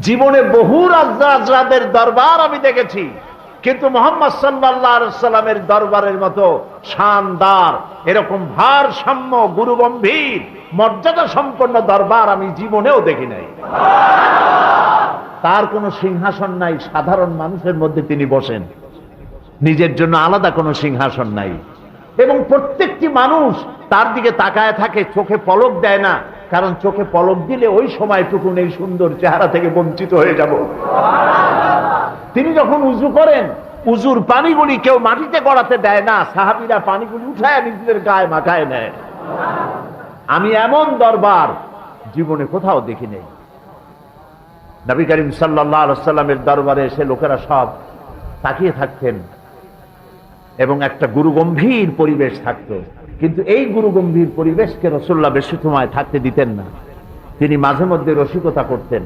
জীবনে বহু রাজরাজদের দরবার আমি দেখেছি, কিন্তু মুহাম্মদ সাল্লাল্লাহু আলাইহি সাল্লামের দরবারের মতো শানদার, এরকম ভারসাম্য, গুরুগম্ভীর, মর্যাদা সম্পন্ন দরবার আমি জীবনেও দেখি নাই। তার কোনো সিংহাসন নাই, সাধারণ মানুষের মধ্যে তিনি বসেন, নিজের জন্য আলাদা কোনো সিংহাসন নাই। এবং প্রত্যেকটি মানুষ তার দিকে তাকায় থাকে, চোখে পলক দেয় না, কারণ চোখে পলক দিলে ওই সময়টুকু এই সুন্দর চেহারা থেকে বঞ্চিত হয়ে যাব। তিনি যখন উযু করেন, উযুর পানিগুলি কেউ মাটিতে গড়াতে দেয় না, সাহাবীরা পানিগুলি উঠায় নিজেদের গায়ে মাখায় নেয়। আমি এমন দরবার জীবনে কোথাও দেখি নাই। নবী করিম সাল্লাল্লাহু আলাইহি ওয়াসাল্লামের দরবারে এসে লোকেরা সব তাকিয়ে থাকতেন এবং একটা গুরুগম্ভীর পরিবেশ থাকতো। কিন্তু এই গুরুগম্ভীর পরিবেশকে রাসূলুল্লাহ বেশি সময় থাকতে দিতেন না, তিনি মাঝে মধ্যে রসিকতা করতেন।